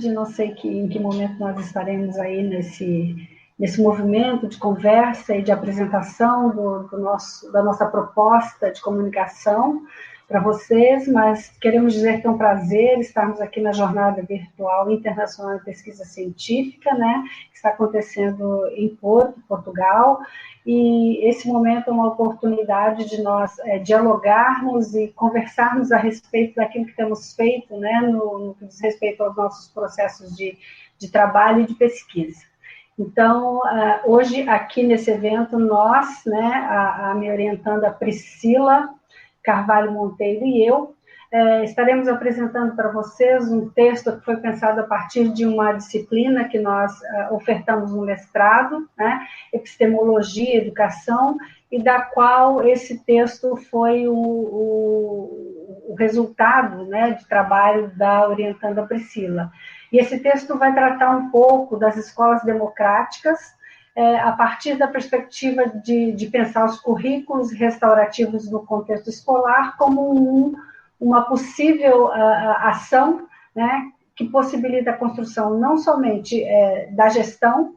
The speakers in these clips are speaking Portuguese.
Não sei em que momento nós estaremos aí nesse movimento de conversa e de apresentação da nossa proposta de comunicação para vocês, mas queremos dizer que é um prazer estarmos aqui na Jornada Virtual Internacional de Pesquisa Científica, né, que está acontecendo em Porto, Portugal, e esse momento é uma oportunidade de nós dialogarmos e conversarmos a respeito daquilo que temos feito, né, no que diz respeito aos nossos processos de trabalho e de pesquisa. Então, hoje, aqui nesse evento, nós, né, a minha orientanda Priscila Carvalho Monteiro e eu, estaremos apresentando para vocês um texto que foi pensado a partir de uma disciplina que nós ofertamos no mestrado, né, Epistemologia e Educação, e da qual esse texto foi o resultado, né, de trabalho da orientanda Priscila. E esse texto vai tratar um pouco das escolas democráticas, a partir da perspectiva de pensar os currículos restaurativos no contexto escolar como uma possível ação, né, que possibilita a construção não somente da gestão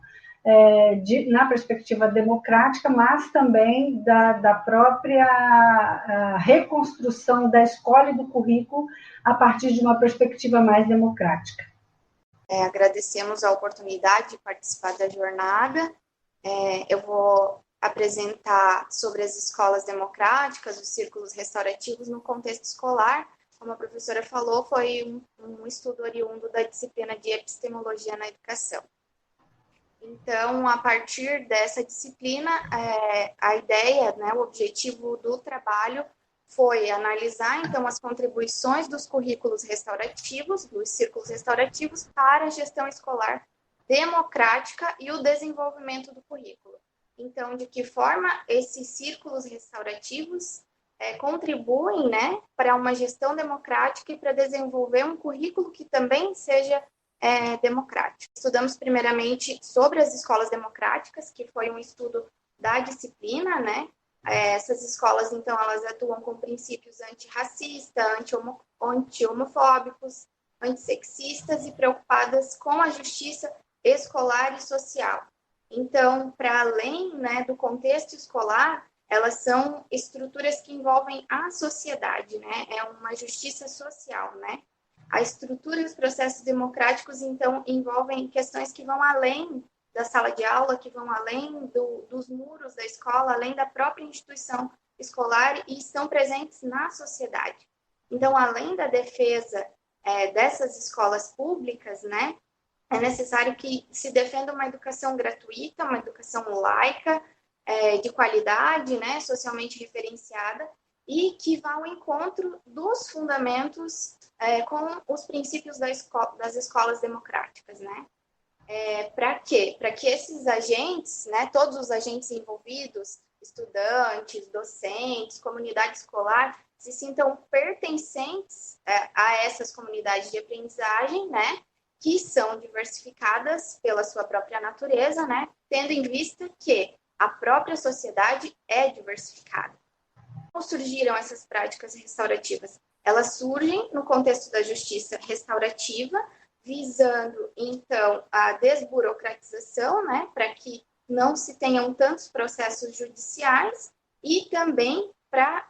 na perspectiva democrática, mas também da própria reconstrução da escola e do currículo a partir de uma perspectiva mais democrática. Agradecemos a oportunidade de participar da jornada. Eu vou apresentar sobre as escolas democráticas, os círculos restaurativos no contexto escolar. Como a professora falou, foi um estudo oriundo da disciplina de Epistemologia na Educação. Então, a partir dessa disciplina, a ideia, né, o objetivo do trabalho foi analisar, então, as contribuições dos currículos restaurativos, dos círculos restaurativos, para a gestão escolar democrática e o desenvolvimento do currículo. Então, de que forma esses círculos restaurativos contribuem, né, para uma gestão democrática e para desenvolver um currículo que também seja democrático. Estudamos primeiramente sobre as escolas democráticas, que foi um estudo da disciplina, né? Essas escolas, então, elas atuam com princípios antirracistas, anti-homofóbicos, antissexistas e preocupadas com a justiça escolar e social. Então, para além, né, do contexto escolar, elas são estruturas que envolvem a sociedade, né? É uma justiça social, né? A estrutura e os processos democráticos, então, envolvem questões que vão além da sala de aula, que vão além dos muros da escola, além da própria instituição escolar e estão presentes na sociedade. Então, além da defesa dessas escolas públicas, né, é necessário que se defenda uma educação gratuita, uma educação laica, de qualidade, né, socialmente referenciada, e que vá ao encontro dos fundamentos com os princípios das escolas democráticas, né? Para quê? Para que esses agentes, né, todos os agentes envolvidos, estudantes, docentes, comunidade escolar, se sintam pertencentes a essas comunidades de aprendizagem, né, que são diversificadas pela sua própria natureza, né, tendo em vista que a própria sociedade é diversificada. Como surgiram essas práticas restaurativas? Elas surgem no contexto da justiça restaurativa, visando, então, a desburocratização, né, para que não se tenham tantos processos judiciais e também para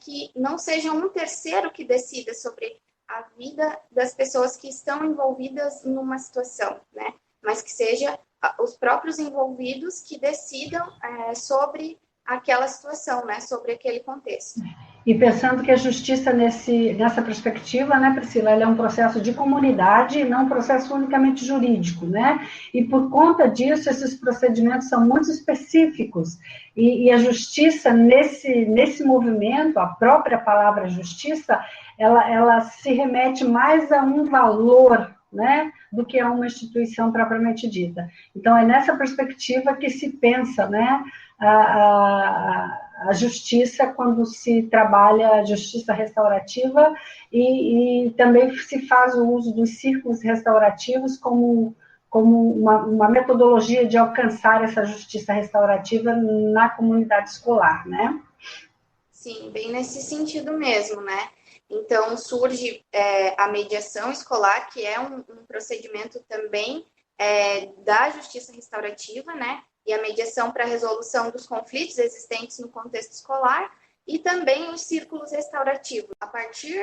que não seja um terceiro que decida sobre a vida das pessoas que estão envolvidas numa situação, né, mas que seja os próprios envolvidos que decidam sobre aquela situação, né, sobre aquele contexto. E pensando que a justiça nessa perspectiva, né, Priscila, ela é um processo de comunidade, não um processo unicamente jurídico, né? E por conta disso, esses procedimentos são muito específicos. E a justiça, nesse movimento, a própria palavra justiça, ela se remete mais a um valor, né, do que a uma instituição propriamente dita. Então, é nessa perspectiva que se pensa, né, a justiça quando se trabalha a justiça restaurativa e também se faz o uso dos círculos restaurativos como uma metodologia de alcançar essa justiça restaurativa na comunidade escolar, né? Sim, bem nesse sentido mesmo, né? Então, surge a mediação escolar, que é um procedimento também da justiça restaurativa, né? E a mediação para a resolução dos conflitos existentes no contexto escolar, e também os círculos restaurativos. A partir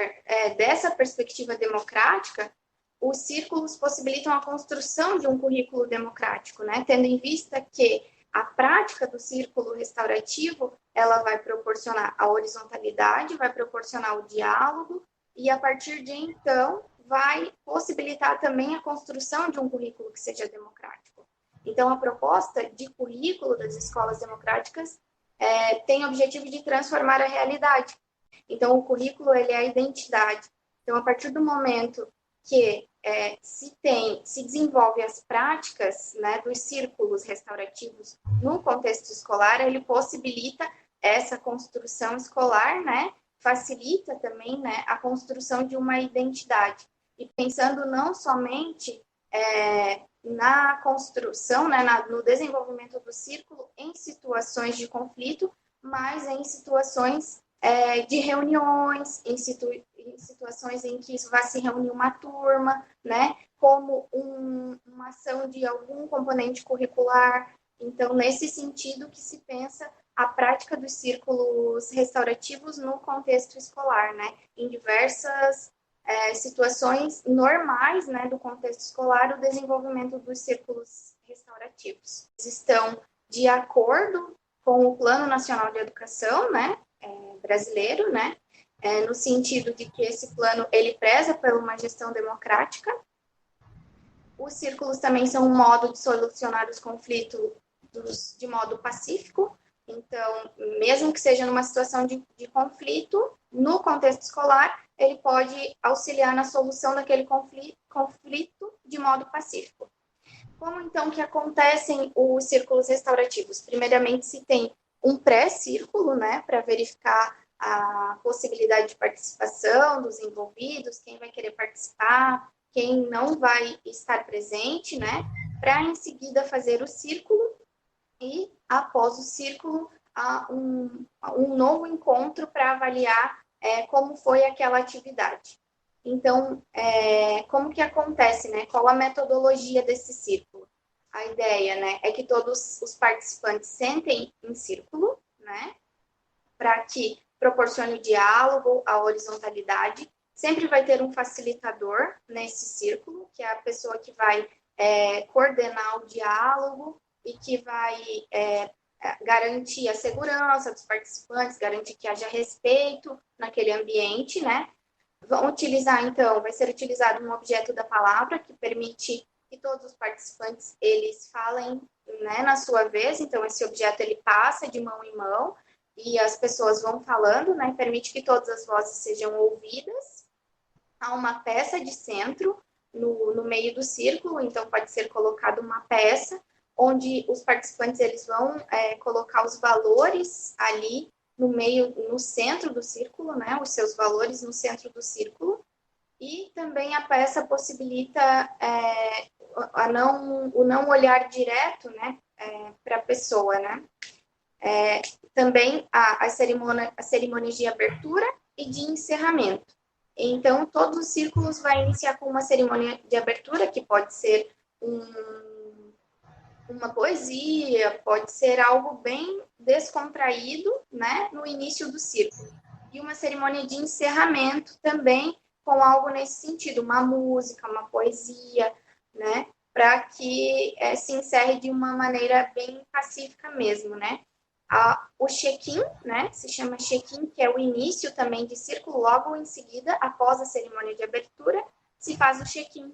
dessa perspectiva democrática, os círculos possibilitam a construção de um currículo democrático, né? Tendo em vista que a prática do círculo restaurativo, ela vai proporcionar a horizontalidade, vai proporcionar o diálogo, e a partir de então vai possibilitar também a construção de um currículo que seja democrático. Então, a proposta de currículo das escolas democráticas tem o objetivo de transformar a realidade. Então, o currículo ele é a identidade. Então, a partir do momento que se desenvolve as práticas, né, dos círculos restaurativos no contexto escolar, ele possibilita essa construção escolar, né, facilita também, né, a construção de uma identidade. E pensando não somente na construção, né, no desenvolvimento do círculo em situações de conflito, mas em situações de reuniões, em situações em que vai se reunir uma turma, né, como uma ação de algum componente curricular. Então, nesse sentido que se pensa a prática dos círculos restaurativos no contexto escolar, né, em diversas situações normais, né, do contexto escolar, o desenvolvimento dos círculos restaurativos. Eles estão de acordo com o Plano Nacional de Educação, né, brasileiro, né, no sentido de que esse plano ele preza por uma gestão democrática. Os círculos também são um modo de solucionar os conflitos de modo pacífico. Então, mesmo que seja numa situação de conflito, no contexto escolar, ele pode auxiliar na solução daquele conflito de modo pacífico. Como, então, que acontecem os círculos restaurativos? Primeiramente, se tem um pré-círculo, né, para verificar a possibilidade de participação dos envolvidos, quem vai querer participar, quem não vai estar presente, né, para, em seguida, fazer o círculo e, após o círculo, um novo encontro para avaliar como foi aquela atividade. Então, como que acontece, né? Qual a metodologia desse círculo? A ideia, né, é que todos os participantes sentem em círculo, né, para que proporcione o diálogo, a horizontalidade. Sempre vai ter um facilitador nesse círculo, que é a pessoa que vai coordenar o diálogo e que vai garantir a segurança dos participantes, garantir que haja respeito naquele ambiente, né? Vai ser utilizado um objeto da palavra que permite que todos os participantes eles falem, né, na sua vez. Então, esse objeto ele passa de mão em mão e as pessoas vão falando, né? Permite que todas as vozes sejam ouvidas. Há uma peça de centro no meio do círculo, então pode ser colocada uma peça onde os participantes eles vão colocar os valores ali no centro do círculo, né? Os seus valores no centro do círculo. E também a peça possibilita o não olhar direto, né, para a pessoa, né? Também a cerimônia de abertura e de encerramento. Então, todos os círculos vai iniciar com uma cerimônia de abertura, que pode ser uma poesia, pode ser algo bem descontraído, né, no início do círculo. E uma cerimônia de encerramento também com algo nesse sentido, uma música, uma poesia, né, para que se encerre de uma maneira bem pacífica mesmo, né. O check-in, né, se chama check-in, que é o início também de círculo, logo em seguida, após a cerimônia de abertura, se faz o check-in,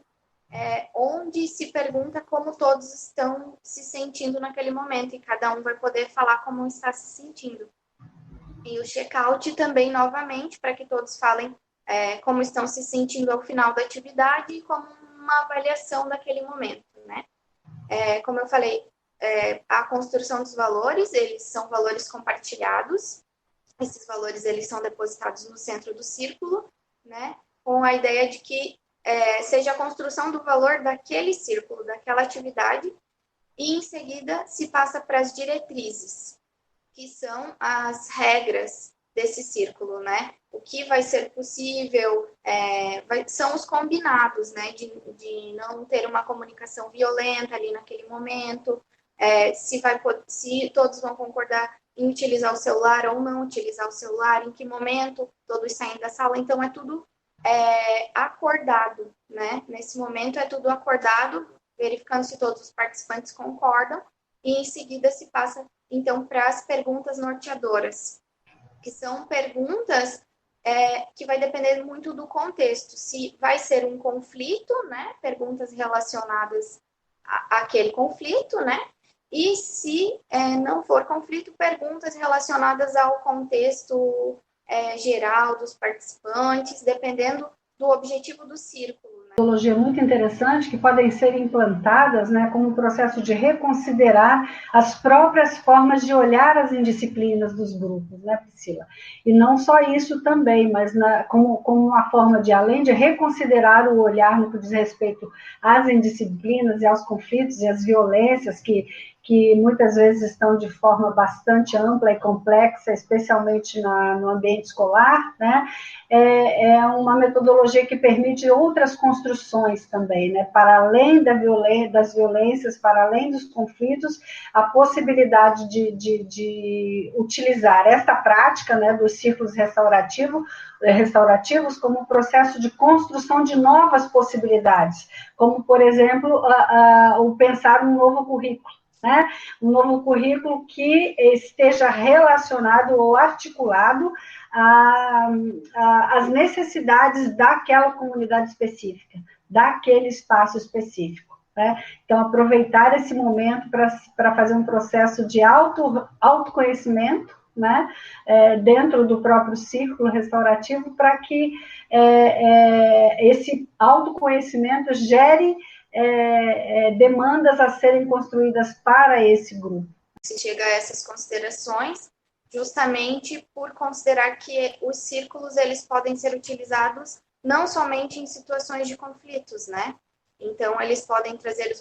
onde se pergunta como todos estão se sentindo naquele momento, e cada um vai poder falar como está se sentindo. E o check-out também, novamente, para que todos falem como estão se sentindo ao final da atividade e como uma avaliação daquele momento, né? Como eu falei, a construção dos valores, eles são valores compartilhados. Esses valores, eles são depositados no centro do círculo, né? Com a ideia de que seja a construção do valor daquele círculo, daquela atividade, e em seguida se passa para as diretrizes, que são as regras desse círculo, né? O que vai ser possível são os combinados, né? De não ter uma comunicação violenta ali naquele momento, se todos vão concordar em utilizar o celular ou não utilizar o celular, em que momento todos saem da sala. Então, é tudo acordado, né? Nesse momento é tudo acordado, verificando se todos os participantes concordam, e em seguida se passa, então, para as perguntas norteadoras, que são perguntas que vai depender muito do contexto, se vai ser um conflito, né? Perguntas relacionadas àquele conflito, né? E se não for conflito, perguntas relacionadas ao contexto geral dos participantes, dependendo do objetivo do círculo. Metodologia muito interessante que podem ser implantadas, né, como um processo de reconsiderar as próprias formas de olhar as indisciplinas dos grupos, né, Priscila? E não só isso também, mas como uma forma de, além de reconsiderar o olhar no que diz respeito às indisciplinas e aos conflitos e às violências que muitas vezes estão de forma bastante ampla e complexa, especialmente no ambiente escolar, né? É uma metodologia que permite outras construções também, né? Para além das violências, para além dos conflitos, a possibilidade de utilizar esta prática, né, dos círculos restaurativos como um processo de construção de novas possibilidades, como, por exemplo, o pensar um novo currículo. Né? Um novo currículo que esteja relacionado ou articulado às necessidades daquela comunidade específica, daquele espaço específico. Né? Então, aproveitar esse momento para fazer um processo de autoconhecimento, né? Dentro do próprio círculo restaurativo, para que esse autoconhecimento gere demandas a serem construídas para esse grupo. Se chega a essas considerações, justamente por considerar que os círculos eles podem ser utilizados não somente em situações de conflitos, né? Então, eles podem trazer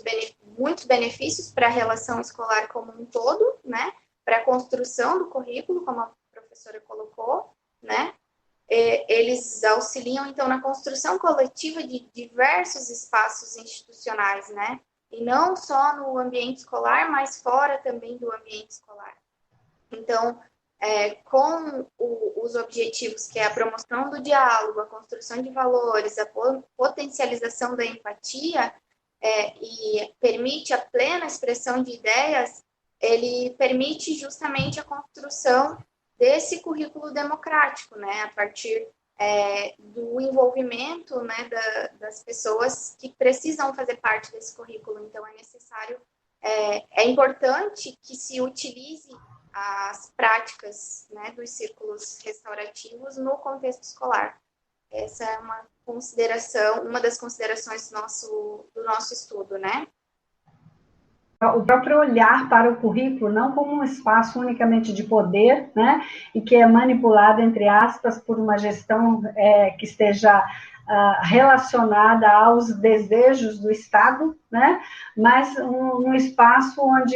muitos benefícios para a relação escolar como um todo, né? Para a construção do currículo, como a professora colocou, né? Eles auxiliam, então, na construção coletiva de diversos espaços institucionais, né? E não só no ambiente escolar, mas fora também do ambiente escolar. Então, com os objetivos, que é a promoção do diálogo, a construção de valores, a potencialização da empatia, e permite a plena expressão de ideias, ele permite justamente a construção desse currículo democrático, né, a partir do envolvimento, né, das pessoas que precisam fazer parte desse currículo. Então, é necessário, é importante que se utilize as práticas, né, dos círculos restaurativos no contexto escolar. Essa é uma das considerações do nosso estudo, né? O próprio olhar para o currículo não como um espaço unicamente de poder, né, e que é manipulado, entre aspas, por uma gestão que esteja relacionada aos desejos do Estado, né, mas um espaço onde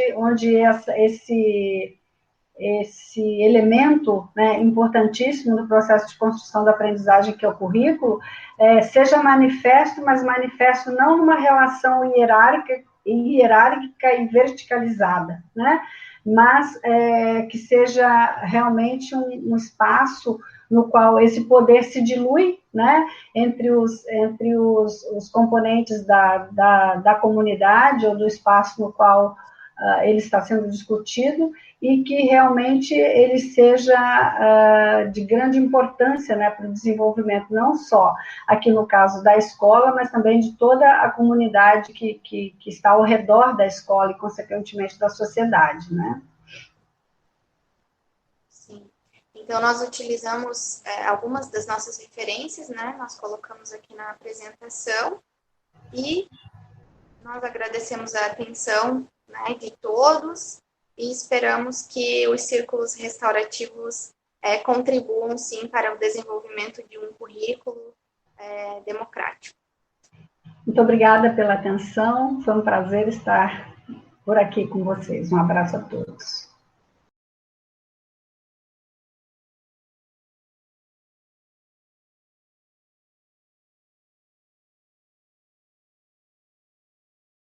esse elemento, né, importantíssimo no processo de construção da aprendizagem, que é o currículo, seja manifesto, mas manifesto não numa relação hierárquica e verticalizada, né? Mas que seja realmente um espaço no qual esse poder se dilui, né, entre os componentes da comunidade ou do espaço no qual ele está sendo discutido, e que realmente ele seja de grande importância, né, para o desenvolvimento, não só aqui no caso da escola, mas também de toda a comunidade que está ao redor da escola e, consequentemente, da sociedade, né? Sim. Então, nós utilizamos algumas das nossas referências, né, nós colocamos aqui na apresentação, e nós agradecemos a atenção, né, de todos, e esperamos que os círculos restaurativos contribuam, sim, para o desenvolvimento de um currículo democrático. Muito obrigada pela atenção, foi um prazer estar por aqui com vocês. Um abraço a todos.